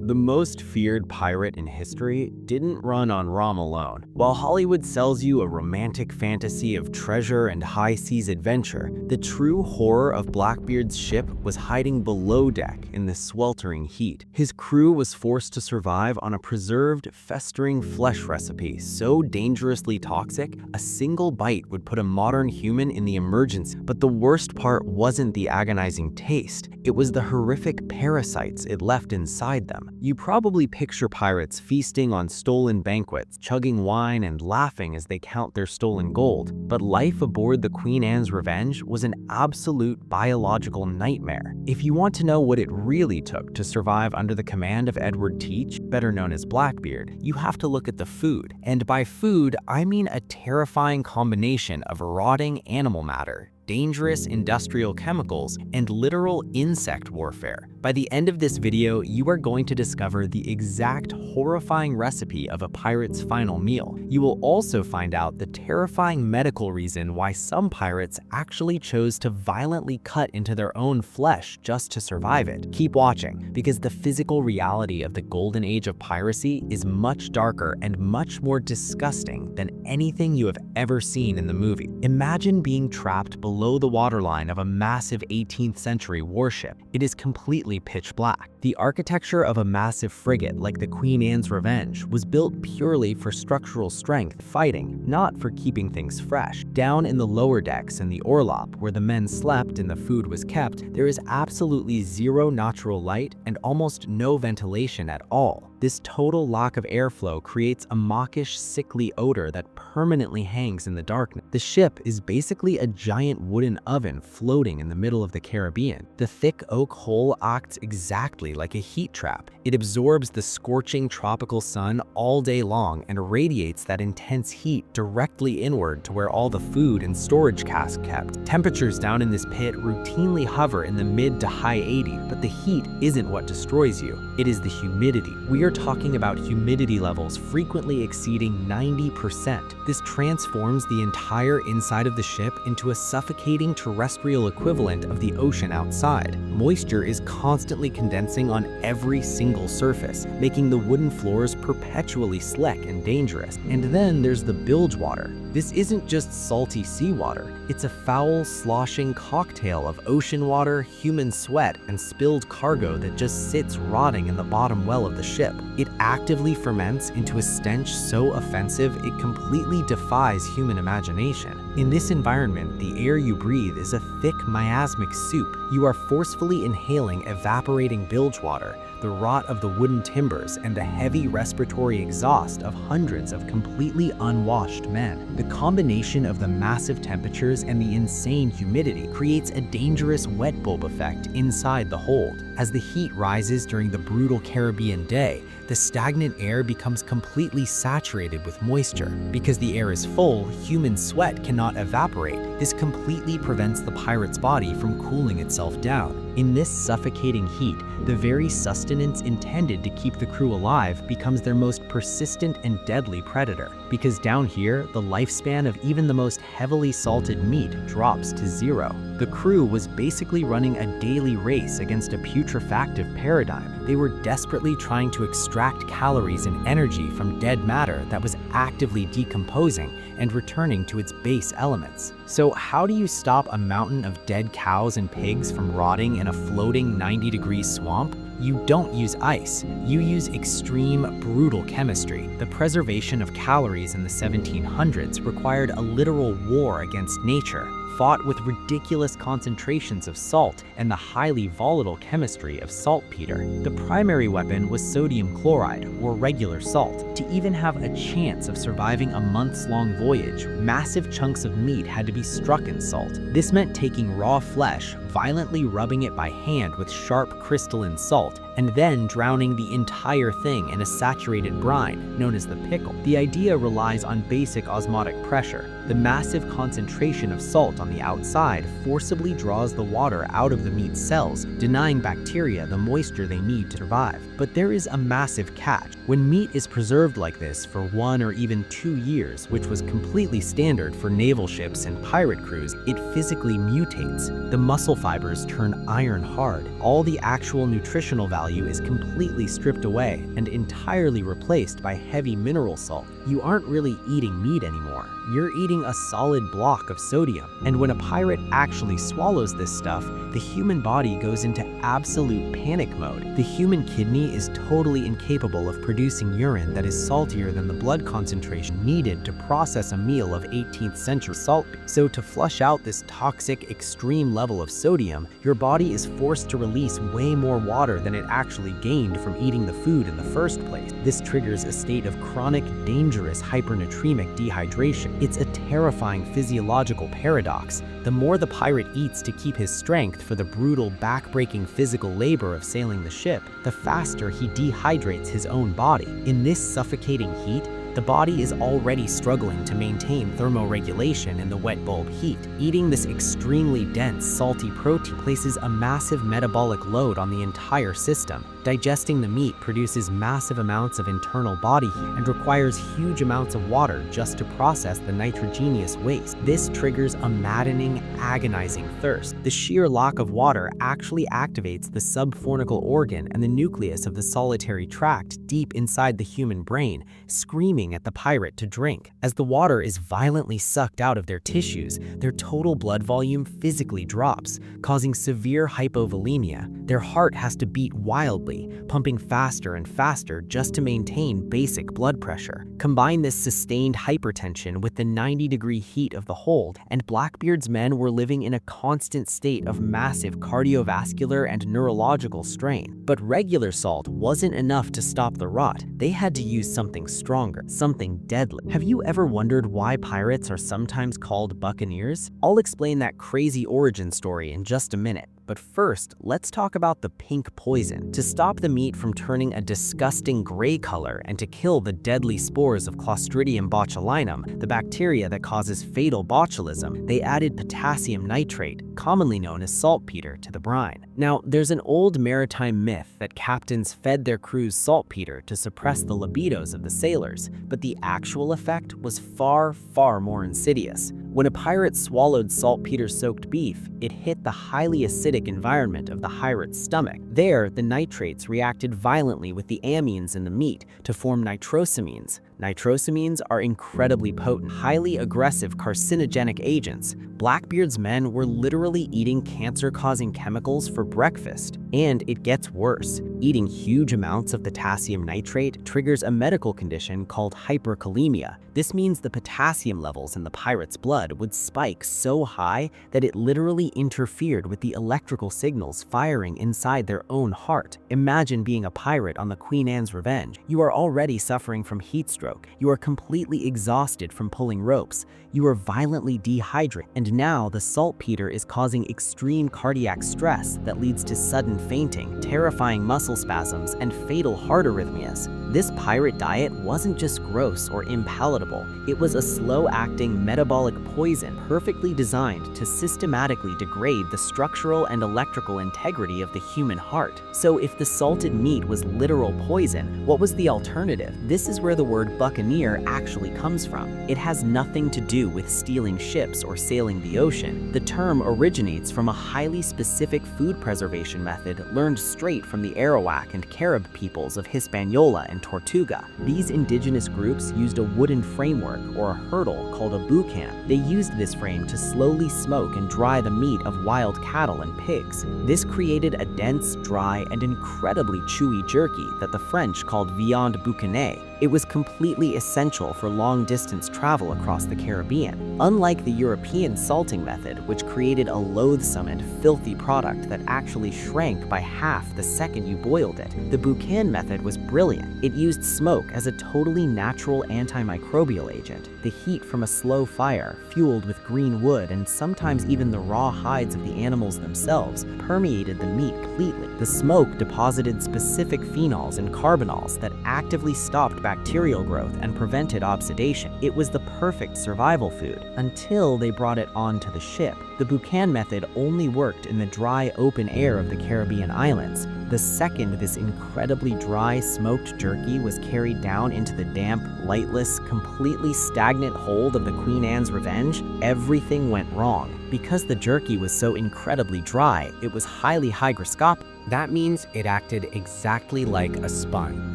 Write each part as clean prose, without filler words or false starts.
The most feared pirate in history didn't run on rum alone. While Hollywood sells you a romantic fantasy of treasure and high seas adventure, the true horror of Blackbeard's ship was hiding below deck in the sweltering heat. His crew was forced to survive on a preserved, festering flesh recipe so dangerously toxic, a single bite would put a modern human in the emergency. But the worst part wasn't the agonizing taste, it was the horrific parasites it left inside them. You probably picture pirates feasting on stolen banquets, chugging wine and laughing as they count their stolen gold. But life aboard the Queen Anne's Revenge was an absolute biological nightmare. If you want to know what it really took to survive under the command of Edward Teach, better known as Blackbeard, you have to look at the food. And by food, I mean a terrifying combination of rotting animal matter, dangerous industrial chemicals, and literal insect warfare. By the end of this video, you are going to discover the exact horrifying recipe of a pirate's final meal. You will also find out the terrifying medical reason why some pirates actually chose to violently cut into their own flesh just to survive it. Keep watching, because the physical reality of the golden age of piracy is much darker and much more disgusting than anything you have ever seen in the movie. Imagine being trapped below the waterline of a massive 18th century warship. It is completely pitch black. The architecture of a massive frigate like the Queen Anne's Revenge was built purely for structural strength fighting, not for keeping things fresh. Down in the lower decks and the orlop, where the men slept and the food was kept, there is absolutely zero natural light and almost no ventilation at all. This total lack of airflow creates a mawkish, sickly odor that permanently hangs in the darkness. The ship is basically a giant wooden oven floating in the middle of the Caribbean. The thick oak hull acts exactly like a heat trap. It absorbs the scorching tropical sun all day long and radiates that intense heat directly inward to where all the food and storage casks kept. Temperatures down in this pit routinely hover in the mid to high 80s, but the heat isn't what destroys you. It is the humidity. We are talking about humidity levels frequently exceeding 90%. This transforms the entire inside of the ship into a suffocating terrestrial equivalent of the ocean outside. Moisture is constantly condensing on every single surface, making the wooden floors perpetually slick and dangerous. And then there's the bilge water. This isn't just salty seawater, it's a foul, sloshing cocktail of ocean water, human sweat, and spilled cargo that just sits rotting in the bottom well of the ship. It actively ferments into a stench so offensive it completely defies human imagination. In this environment, the air you breathe is a thick, miasmic soup. You are forcefully inhaling evaporating bilge water, the rot of the wooden timbers, and the heavy respiratory exhaust of hundreds of completely unwashed men. The combination of the massive temperatures and the insane humidity creates a dangerous wet bulb effect inside the hold. As the heat rises during the brutal Caribbean day, the stagnant air becomes completely saturated with moisture. Because the air is full, human sweat cannot evaporate. This completely prevents the pirate's body from cooling itself down. In this suffocating heat, the very sustenance intended to keep the crew alive becomes their most persistent and deadly predator. Because down here, the lifespan of even the most heavily salted meat drops to zero. The crew was basically running a daily race against a putrefactive paradigm. They were desperately trying to extract calories and energy from dead matter that was actively decomposing and returning to its base elements. So how do you stop a mountain of dead cows and pigs from rotting in a floating 90-degree swamp? You don't use ice. You use extreme, brutal chemistry. The preservation of calories in the 1700s required a literal war against nature, fought with ridiculous concentrations of salt and the highly volatile chemistry of saltpeter. The primary weapon was sodium chloride, or regular salt. To even have a chance of surviving a months-long voyage, massive chunks of meat had to be struck in salt. This meant taking raw flesh, violently rubbing it by hand with sharp crystalline salt, and then drowning the entire thing in a saturated brine, known as the pickle. The idea relies on basic osmotic pressure. The massive concentration of salt on the outside forcibly draws the water out of the meat's cells, denying bacteria the moisture they need to survive. But there is a massive catch. When meat is preserved like this for 1 or even 2 years, which was completely standard for naval ships and pirate crews, it physically mutates. The muscle fibers turn iron hard. All the actual nutritional value value is completely stripped away and entirely replaced by heavy mineral salt. You aren't really eating meat anymore. You're eating a solid block of sodium. And when a pirate actually swallows this stuff, the human body goes into absolute panic mode. The human kidney is totally incapable of producing urine that is saltier than the blood concentration needed to process a meal of 18th century salt. So to flush out this toxic, extreme level of sodium, your body is forced to release way more water than it actually gained from eating the food in the first place. This triggers a state of chronic, dangerous hypernatremic dehydration. It's a terrifying physiological paradox. The more the pirate eats to keep his strength for the brutal, back-breaking physical labor of sailing the ship, the faster he dehydrates his own body. In this suffocating heat, the body is already struggling to maintain thermoregulation in the wet bulb heat. Eating this extremely dense, salty protein places a massive metabolic load on the entire system. Digesting the meat produces massive amounts of internal body heat and requires huge amounts of water just to process the nitrogenous waste. This triggers a maddening, agonizing thirst. The sheer lack of water actually activates the subfornical organ and the nucleus of the solitary tract deep inside the human brain, screaming at the pirate to drink. As the water is violently sucked out of their tissues, their total blood volume physically drops, causing severe hypovolemia. Their heart has to beat wildly, pumping faster and faster just to maintain basic blood pressure. Combine this sustained hypertension with the 90-degree heat of the hold, and Blackbeard's men were living in a constant state of massive cardiovascular and neurological strain. But regular salt wasn't enough to stop the rot. They had to use something stronger, something deadly. Have you ever wondered why pirates are sometimes called buccaneers? I'll explain that crazy origin story in just a minute. But first, let's talk about the pink poison. To stop the meat from turning a disgusting gray color and to kill the deadly spores of Clostridium botulinum, the bacteria that causes fatal botulism, they added potassium nitrate, commonly known as saltpeter, to the brine. Now, there's an old maritime myth that captains fed their crews saltpeter to suppress the libidos of the sailors, but the actual effect was far, far more insidious. When a pirate swallowed saltpeter-soaked beef, it hit the highly acidic environment of the pirate's stomach. There, the nitrates reacted violently with the amines in the meat to form nitrosamines. Nitrosamines are incredibly potent, highly aggressive carcinogenic agents. Blackbeard's men were literally eating cancer-causing chemicals for breakfast. And it gets worse. Eating huge amounts of potassium nitrate triggers a medical condition called hyperkalemia. This means the potassium levels in the pirate's blood would spike so high that it literally interfered with the electrical signals firing inside their own heart. Imagine being a pirate on the Queen Anne's Revenge. You are already suffering from heat stroke. You are completely exhausted from pulling ropes. You are violently dehydrated. And now the saltpeter is causing extreme cardiac stress that leads to sudden fainting, terrifying muscle spasms, and fatal heart arrhythmias. This pirate diet wasn't just gross or impalatable. It was a slow-acting metabolic poison perfectly designed to systematically degrade the structural and electrical integrity of the human heart. So if the salted meat was literal poison, what was the alternative? This is where the word buccaneer actually comes from. It has nothing to do with stealing ships or sailing the ocean. The term originates from a highly specific food preservation method learned straight from the Arawak and Carib peoples of Hispaniola and Tortuga. These indigenous groups used a wooden framework or a hurdle called a boucan. They used this frame to slowly smoke and dry the meat of wild cattle and pigs. This created a dense, dry, and incredibly chewy jerky that the French called viande boucanée. It was completely essential for long-distance travel across the Caribbean. Unlike the European salting method, which created a loathsome and filthy product that actually shrank by half the second you boiled it, the boucan method was brilliant. It used smoke as a totally natural antimicrobial agent. The heat from a slow fire, fueled with green wood and sometimes even the raw hides of the animals themselves, permeated the meat completely. The smoke deposited specific phenols and carbenols that actively stopped bacterial growth and prevented oxidation. It was the perfect survival food until they brought it onto the ship. The boucan method only worked in the dry, open air of the Caribbean islands. The second this incredibly dry, smoked jerky was carried down into the damp, lightless, completely stagnant hold of the Queen Anne's Revenge, everything went wrong. Because the jerky was so incredibly dry, it was highly hygroscopic. That means it acted exactly like a sponge,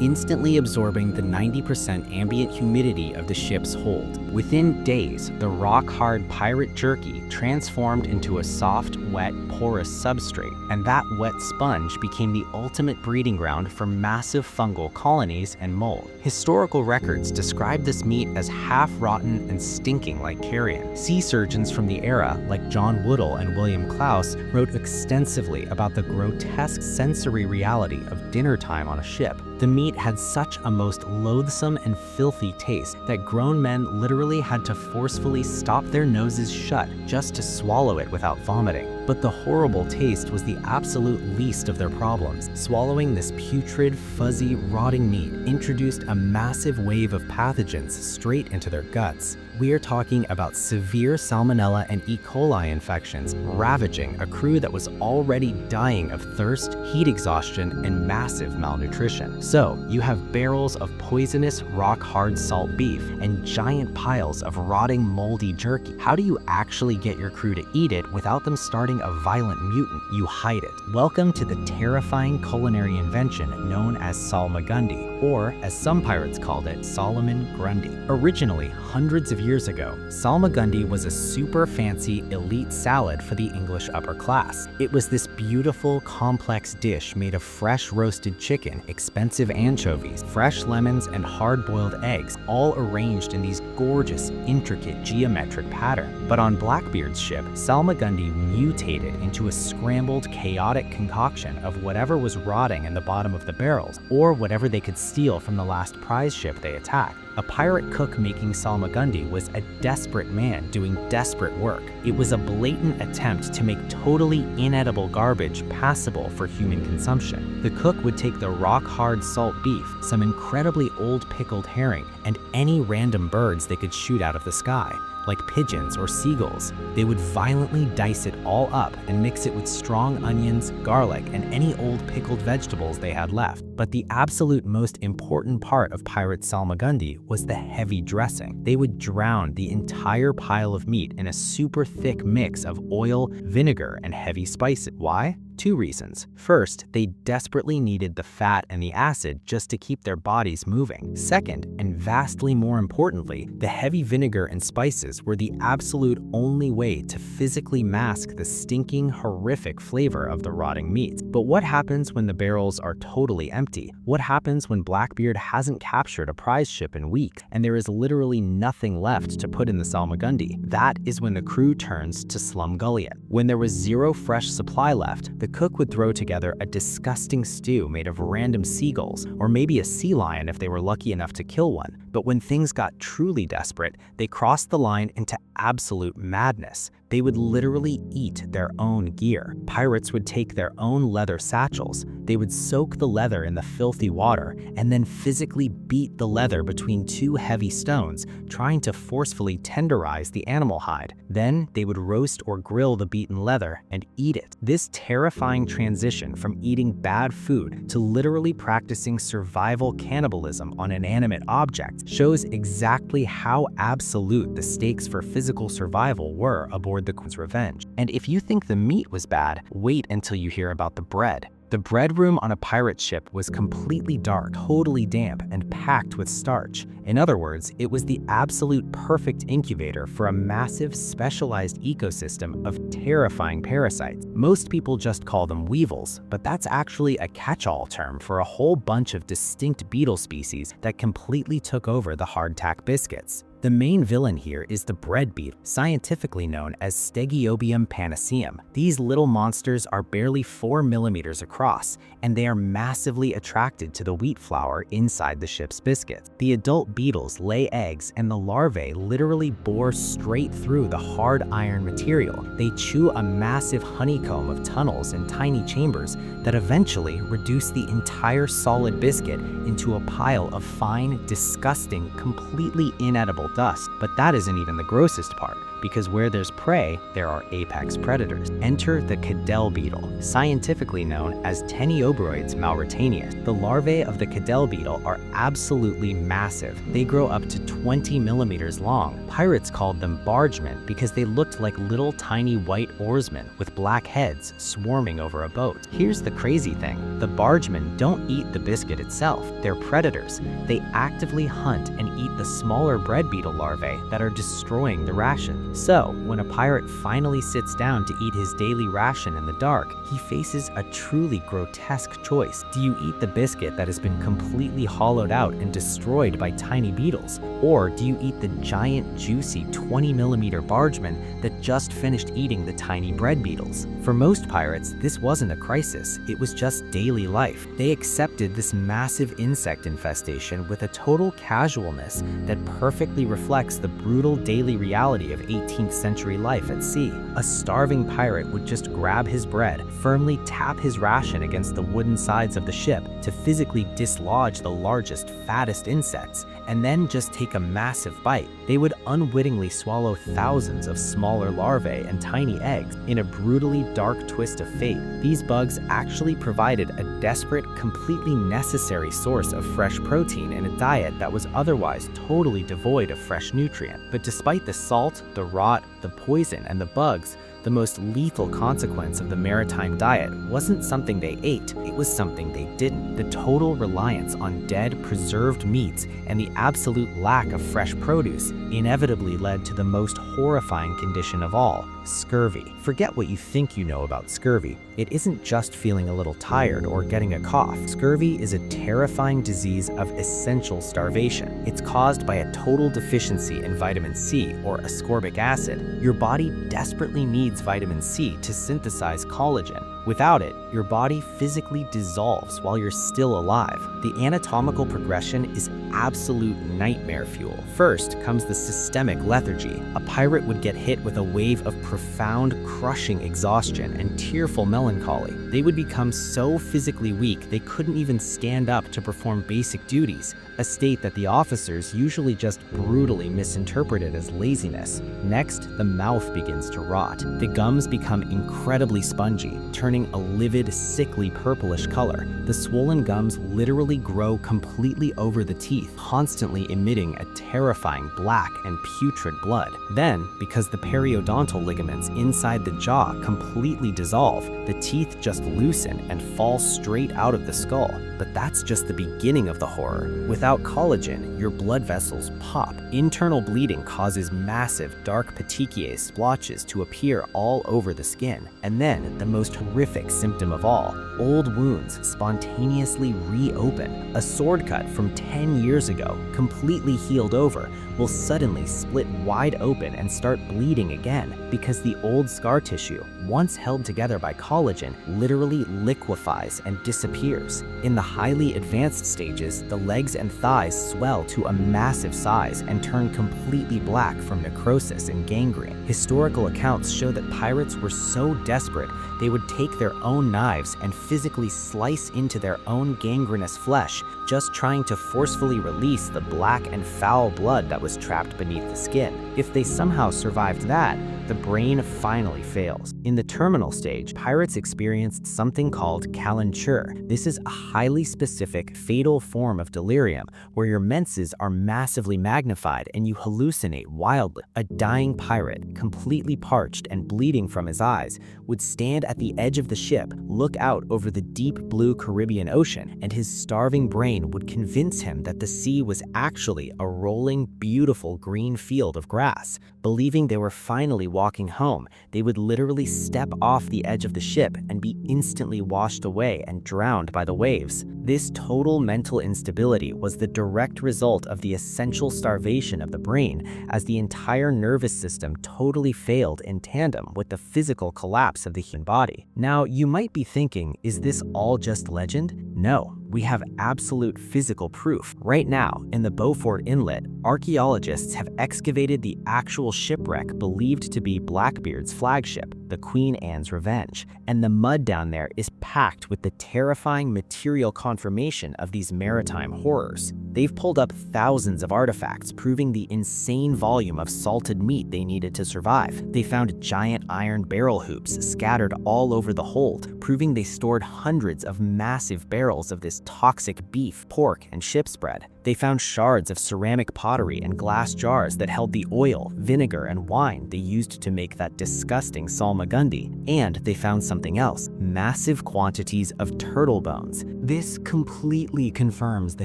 instantly absorbing the 90% ambient humidity of the ship's hold. Within days, the rock-hard pirate jerky transformed into a soft, wet, porous substrate, and that wet sponge became the ultimate breeding ground for massive fungal colonies and mold. Historical records describe this meat as half-rotten and stinking like carrion. Sea surgeons from the era, like John Woodall and William Klaus, wrote extensively about the grotesque sensory reality of dinner time on a ship. The meat had such a most loathsome and filthy taste that grown men literally had to forcefully stop their noses shut just to swallow it without vomiting. But the horrible taste was the absolute least of their problems. Swallowing this putrid, fuzzy, rotting meat introduced a massive wave of pathogens straight into their guts. We are talking about severe salmonella and E. coli infections ravaging a crew that was already dying of thirst, heat exhaustion, and massive malnutrition. So, you have barrels of poisonous, rock-hard salt beef and giant piles of rotting, moldy jerky. How do you actually get your crew to eat it without them starting a violent mutant? You hide it. Welcome to the terrifying culinary invention known as salmagundi, or as some pirates called it, Solomon Grundy. Originally, hundreds of years ago, salmagundi was a super fancy elite salad for the English upper class. It was this beautiful, complex dish made of fresh roasted chicken, expensive anchovies, fresh lemons, and hard-boiled eggs, all arranged in these gorgeous, intricate geometric patterns. But on Blackbeard's ship, salmagundi mutated into a scrambled, chaotic concoction of whatever was rotting in the bottom of the barrels, or whatever they could steal from the last prize ship they attacked. A pirate cook making salmagundi was a desperate man doing desperate work. It was a blatant attempt to make totally inedible garbage passable for human consumption. The cook would take the rock-hard salt beef, some incredibly old pickled herring, and any random birds they could shoot out of the sky, like pigeons or seagulls. They would violently dice it all up and mix it with strong onions, garlic, and any old pickled vegetables they had left. But the absolute most important part of pirate salmagundi was the heavy dressing. They would drown the entire pile of meat in a super thick mix of oil, vinegar, and heavy spices. Why? Two reasons. First, they desperately needed the fat and the acid just to keep their bodies moving. Second, and vastly more importantly, the heavy vinegar and spices were the absolute only way to physically mask the stinking, horrific flavor of the rotting meat. But what happens when the barrels are totally empty? What happens when Blackbeard hasn't captured a prize ship in weeks and there is literally nothing left to put in the salmagundi? That is when the crew turns to slumgullion. When there was zero fresh supply left, the cook would throw together a disgusting stew made of random seagulls, or maybe a sea lion if they were lucky enough to kill one. But when things got truly desperate, they crossed the line into absolute madness. They would literally eat their own gear. Pirates would take their own leather satchels. They would soak the leather in the filthy water and then physically beat the leather between two heavy stones, trying to forcefully tenderize the animal hide. Then they would roast or grill the beaten leather and eat it. This terrifying transition from eating bad food to literally practicing survival cannibalism on inanimate objects shows exactly how absolute the stakes for physical survival were aboard the Queen's Revenge. And if you think the meat was bad, wait until you hear about the bread. The bread room on a pirate ship was completely dark, totally damp, and packed with starch. In other words, it was the absolute perfect incubator for a massive, specialized ecosystem of terrifying parasites. Most people just call them weevils, but that's actually a catch-all term for a whole bunch of distinct beetle species that completely took over the hardtack biscuits. The main villain here is the bread beetle, scientifically known as Stegiobium panaceum. These little monsters are barely 4 millimeters across, and they are massively attracted to the wheat flour inside the ship's biscuits. The adult beetles lay eggs, and the larvae literally bore straight through the hard iron material. They chew a massive honeycomb of tunnels and tiny chambers that eventually reduce the entire solid biscuit into a pile of fine, disgusting, completely inedible dust. But that isn't even the grossest part, because where there's prey, there are apex predators. Enter the Cadell beetle, scientifically known as Teniobroides mauritianus. The larvae of the Cadell beetle are absolutely massive. They grow up to 20 millimeters long. Pirates called them bargemen because they looked like little tiny white oarsmen with black heads swarming over a boat. Here's the crazy thing. The bargemen don't eat the biscuit itself. They're predators. They actively hunt and eat the smaller bread beetle larvae that are destroying the ration. So, when a pirate finally sits down to eat his daily ration in the dark, he faces a truly grotesque choice. Do you eat the biscuit that has been completely hollowed out and destroyed by tiny beetles? Or do you eat the giant, juicy 20-millimeter bargeman that just finished eating the tiny bread beetles? For most pirates, this wasn't a crisis. It was just daily life. They accepted this massive insect infestation with a total casualness that perfectly reflects the brutal daily reality of 18th century life at sea. A starving pirate would just grab his bread, firmly tap his ration against the wooden sides of the ship to physically dislodge the largest, fattest insects, and then just take a massive bite. They would unwittingly swallow thousands of smaller larvae and tiny eggs. In a brutally dark twist of fate, these bugs actually provided a desperate, completely necessary source of fresh protein in a diet that was otherwise totally devoid of fresh nutrient. But despite the salt, the rot, the poison, and the bugs, the most lethal consequence of the maritime diet wasn't something they ate, it was something they didn't. The total reliance on dead, preserved meats and the absolute lack of fresh produce inevitably led to the most horrifying condition of all, scurvy. Forget what you think you know about scurvy. It isn't just feeling a little tired or getting a cough. Scurvy is a terrifying disease of essential starvation. It's caused by a total deficiency in vitamin C, or ascorbic acid. Your body desperately needs vitamin C to synthesize collagen. Without it, your body physically dissolves while you're still alive. The anatomical progression is absolute nightmare fuel. First comes the systemic lethargy. A pirate would get hit with a wave of profound, crushing exhaustion and tearful melancholy. They would become so physically weak they couldn't even stand up to perform basic duties, a state that the officers usually just brutally misinterpreted as laziness. Next, the mouth begins to rot. The gums become incredibly spongy, turning a livid, sickly purplish color. The swollen gums literally grow completely over the teeth, constantly emitting a terrifying black and putrid blood. Then, because the periodontal ligaments inside the jaw completely dissolve, the teeth just loosen and fall straight out of the skull. But that's just the beginning of the horror. Without collagen, your blood vessels pop. Internal bleeding causes massive, dark petechiae splotches to appear all over the skin. And then, the most horrific symptom of all, old wounds spontaneously reopen. A sword cut from 10 years ago, completely healed over, will suddenly split wide open and start bleeding again because the old scar tissue, once held together by collagen, literally liquefies and disappears. In the highly advanced stages, the legs and thighs swell to a massive size and turn completely black from necrosis and gangrene. Historical accounts show that pirates were so desperate they would take their own knives and physically slice into their own gangrenous flesh, just trying to forcefully release the black and foul blood that was trapped beneath the skin. If they somehow survived that, the brain finally fails. In the terminal stage, pirates experienced something called calenture. This is a highly specific, fatal form of delirium where your menses are massively magnified and you hallucinate wildly. A dying pirate, completely parched and bleeding from his eyes, would stand at the edge of the ship, look out over the deep blue Caribbean Ocean, and his starving brain would convince him that the sea was actually a rolling, beautiful green field of grass. Believing they were finally walking home, they would literally step off the edge of the ship and be instantly washed away and drowned by the waves. This total mental instability was the direct result of the essential starvation of the brain, as the entire nervous system totally failed in tandem with the physical collapse of the human body. Now, you might be thinking, is this all just legend? No. We have absolute physical proof. Right now, in the Beaufort Inlet, archaeologists have excavated the actual shipwreck believed to be Blackbeard's flagship. the Queen Anne's Revenge, and the mud down there is packed with the terrifying material confirmation of these maritime horrors. They've pulled up thousands of artifacts proving the insane volume of salted meat they needed to survive. They found giant iron barrel hoops scattered all over the hold, proving they stored hundreds of massive barrels of this toxic beef, pork, and ship's bread. They found shards of ceramic pottery and glass jars that held the oil, vinegar, and wine they used to make that disgusting salmagundi. And they found something else: massive quantities of turtle bones. This completely confirms the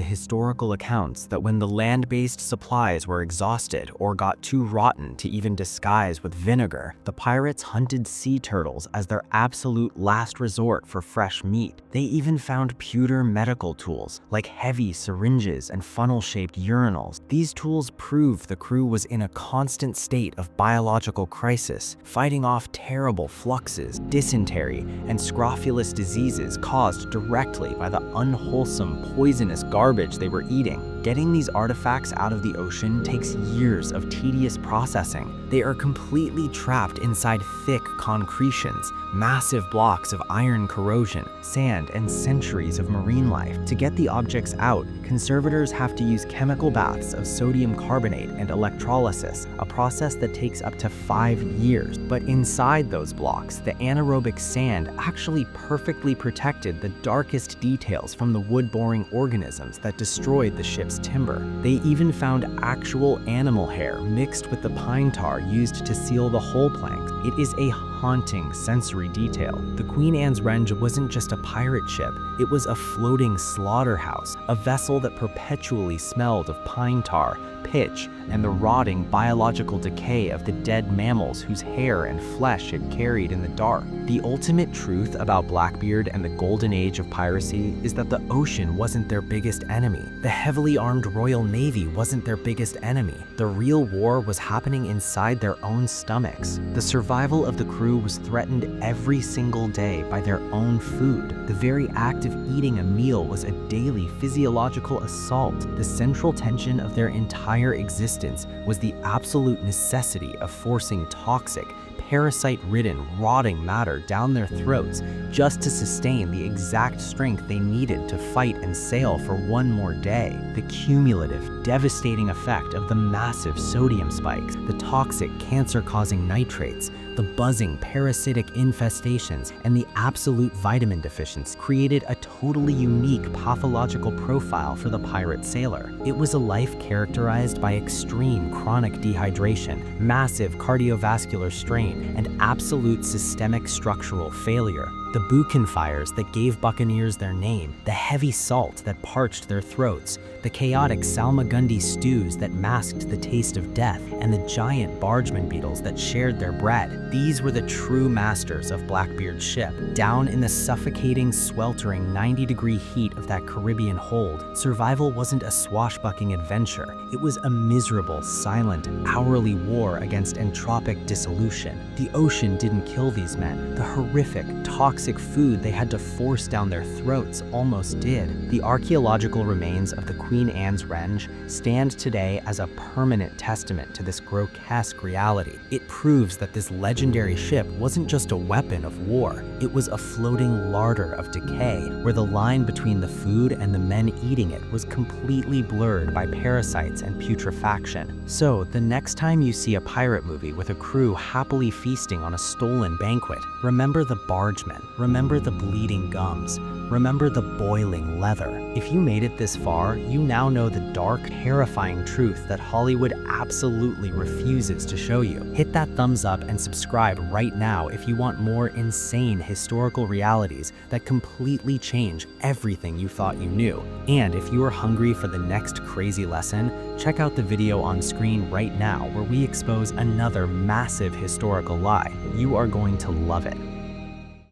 historical accounts that when the land-based supplies were exhausted or got too rotten to even disguise with vinegar, the pirates hunted sea turtles as their absolute last resort for fresh meat. They even found pewter medical tools like heavy syringes and funnel-shaped urinals. These tools prove the crew was in a constant state of biological crisis, fighting off terrible fluxes, dysentery, and scrofulous diseases caused directly by the unwholesome, poisonous garbage they were eating. Getting these artifacts out of the ocean takes years of tedious processing. They are completely trapped inside thick concretions, massive blocks of iron corrosion, sand, and centuries of marine life. To get the objects out, conservators have to use chemical baths of sodium carbonate and electrolysis, a process that takes up to 5 years. But inside those blocks, the anaerobic sand actually perfectly protected the darkest details from the wood-boring organisms that destroyed the ship's timber. They even found actual animal hair mixed with the pine tar used to seal the hull planks. It is a haunting sensory detail. The Queen Anne's Revenge wasn't just a pirate ship, it was a floating slaughterhouse, a vessel that perpetually smelled of pine tar, pitch, and the rotting biological decay of the dead mammals whose hair and flesh it carried in the dark. The ultimate truth about Blackbeard and the golden age of piracy is that the ocean wasn't their biggest enemy. The heavily armed Royal Navy wasn't their biggest enemy. The real war was happening inside their own stomachs. The survival of the crew was threatened every single day by their own food. The very act of eating a meal was a daily physiological assault. The central tension of their entire existence was the absolute necessity of forcing toxic, parasite-ridden, rotting matter down their throats just to sustain the exact strength they needed to fight and sail for one more day. The cumulative, devastating effect of the massive sodium spikes, the toxic, cancer-causing nitrates, the buzzing parasitic infestations, and the absolute vitamin deficiency created a totally unique pathological profile for the pirate sailor. It was a life characterized by extreme chronic dehydration, massive cardiovascular strain, and absolute systemic structural failure. The Buchan fires that gave buccaneers their name, the heavy salt that parched their throats, the chaotic salmagundi stews that masked the taste of death, and the giant bargeman beetles that shared their bread. These were the true masters of Blackbeard's ship. Down in the suffocating, sweltering 90-degree heat of that Caribbean hold, survival wasn't a swashbuckling adventure. It was a miserable, silent, hourly war against entropic dissolution. The ocean didn't kill these men. The horrific, toxic food they had to force down their throats almost did. The archaeological remains of the Queen Anne's Revenge stand today as a permanent testament to this grotesque reality. It proves that this legendary ship wasn't just a weapon of war, it was a floating larder of decay, where the line between the food and the men eating it was completely blurred by parasites and putrefaction. So, the next time you see a pirate movie with a crew happily feasting on a stolen banquet, remember the bargemen, remember the bleeding gums, remember the boiling leather. If you made it this far, you now know the dark, terrifying truth that Hollywood absolutely refuses to show you. Hit that thumbs up and subscribe right now if you want more insane historical realities that completely change everything you thought you knew. And if you are hungry for the next crazy lesson, check out the video on screen right now where we expose another massive historical lie. You are going to love it.